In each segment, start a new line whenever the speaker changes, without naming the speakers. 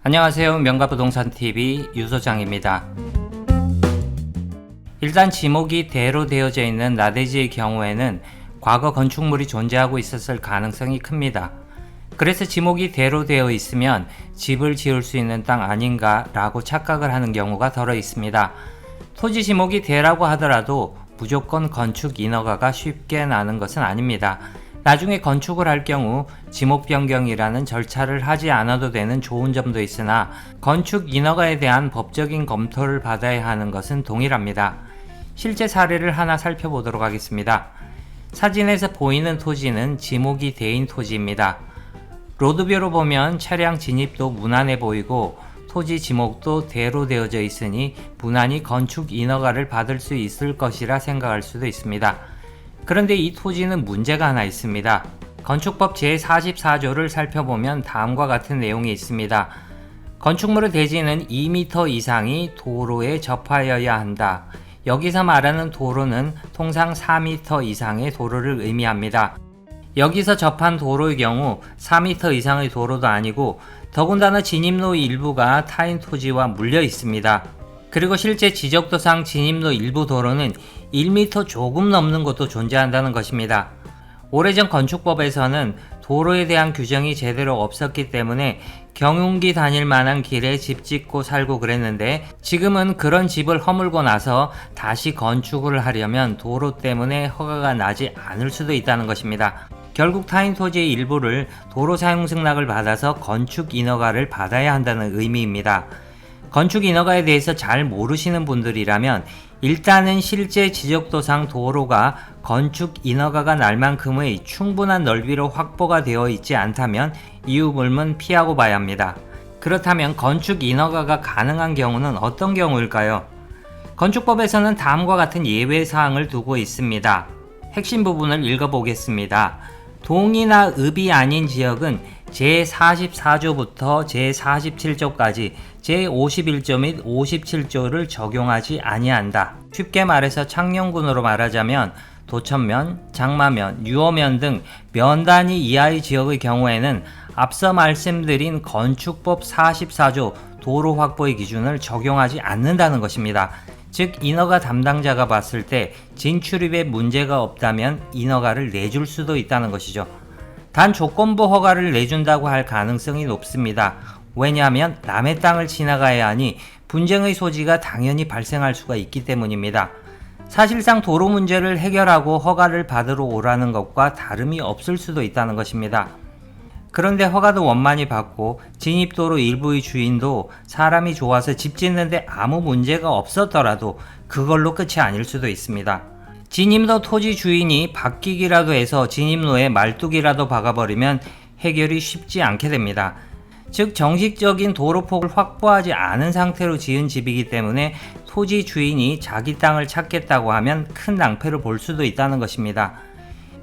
안녕하세요. 명가부동산TV 유소장입니다. 일단 지목이 대로 되어져 있는 나대지의 경우에는 과거 건축물이 존재하고 있었을 가능성이 큽니다. 그래서 지목이 대로 되어 있으면 집을 지을 수 있는 땅 아닌가 라고 착각을 하는 경우가 덜어 있습니다. 토지 지목이 대라고 하더라도 무조건 건축 인허가가 쉽게 나는 것은 아닙니다. 나중에 건축을 할 경우 지목 변경이라는 절차를 하지 않아도 되는 좋은 점도 있으나 건축 인허가에 대한 법적인 검토를 받아야 하는 것은 동일합니다. 실제 사례를 하나 살펴보도록 하겠습니다. 사진에서 보이는 토지는 지목이 대인 토지입니다. 로드뷰로 보면 차량 진입도 무난해 보이고 토지 지목도 대로 되어져 있으니 무난히 건축 인허가를 받을 수 있을 것이라 생각할 수도 있습니다. 그런데 이 토지는 문제가 하나 있습니다. 건축법 제44조를 살펴보면 다음과 같은 내용이 있습니다. 건축물의 대지는 2m 이상이 도로에 접하여야 한다. 여기서 말하는 도로는 통상 4m 이상의 도로를 의미합니다. 여기서 접한 도로의 경우 4m 이상의 도로도 아니고 더군다나 진입로 일부가 타인 토지와 물려 있습니다. 그리고 실제 지적도상 진입로 일부 도로는 1m 조금 넘는 곳도 존재한다는 것입니다. 오래전 건축법에서는 도로에 대한 규정이 제대로 없었기 때문에 경운기 다닐 만한 길에 집 짓고 살고 그랬는데 지금은 그런 집을 허물고 나서 다시 건축을 하려면 도로 때문에 허가가 나지 않을 수도 있다는 것입니다. 결국 타인 토지의 일부를 도로 사용 승낙을 받아서 건축 인허가를 받아야 한다는 의미입니다. 건축 인허가에 대해서 잘 모르시는 분들이라면 일단은 실제 지적도상 도로가 건축 인허가가 날 만큼의 충분한 넓이로 확보가 되어 있지 않다면 이 유물은 피하고 봐야 합니다. 그렇다면 건축 인허가가 가능한 경우는 어떤 경우일까요? 건축법에서는 다음과 같은 예외 사항을 두고 있습니다. 핵심 부분을 읽어보겠습니다. 동이나 읍이 아닌 지역은 제44조부터 제47조까지 제51조 및 57조를 적용하지 아니한다. 쉽게 말해서 창녕군으로 말하자면 도천면, 장마면, 유어면 등 면단위 이하의 지역의 경우에는 앞서 말씀드린 건축법 44조 도로 확보의 기준을 적용하지 않는다는 것입니다. 즉 인허가 담당자가 봤을 때 진출입에 문제가 없다면 인허가를 내줄 수도 있다는 것이죠. 단 조건부 허가를 내준다고 할 가능성이 높습니다. 왜냐하면 남의 땅을 지나가야 하니 분쟁의 소지가 당연히 발생할 수가 있기 때문입니다. 사실상 도로 문제를 해결하고 허가를 받으러 오라는 것과 다름이 없을 수도 있다는 것입니다. 그런데 허가도 원만히 받고 진입도로 일부의 주인도 사람이 좋아서 집 짓는데 아무 문제가 없었더라도 그걸로 끝이 아닐 수도 있습니다. 진입로 토지 주인이 바뀌기라도 해서 진입로에 말뚝이라도 박아버리면 해결이 쉽지 않게 됩니다. 즉 정식적인 도로폭을 확보하지 않은 상태로 지은 집이기 때문에 토지 주인이 자기 땅을 찾겠다고 하면 큰 낭패를 볼 수도 있다는 것입니다.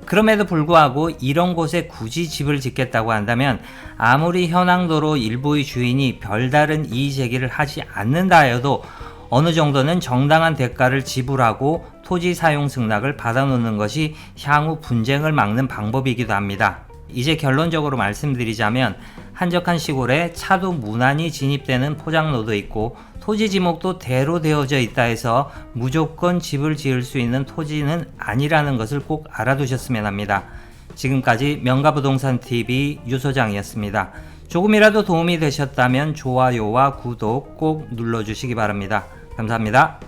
그럼에도 불구하고 이런 곳에 굳이 집을 짓겠다고 한다면 아무리 현황도로 일부의 주인이 별다른 이의 제기를 하지 않는다 하여도 어느 정도는 정당한 대가를 지불하고 토지 사용 승낙을 받아놓는 것이 향후 분쟁을 막는 방법이기도 합니다. 이제 결론적으로 말씀드리자면 한적한 시골에 차도 무난히 진입되는 포장로도 있고 토지 지목도 대로 되어져 있다 해서 무조건 집을 지을 수 있는 토지는 아니라는 것을 꼭 알아두셨으면 합니다. 지금까지 명가부동산TV 유소장이었습니다. 조금이라도 도움이 되셨다면 좋아요와 구독 꼭 눌러주시기 바랍니다. 감사합니다.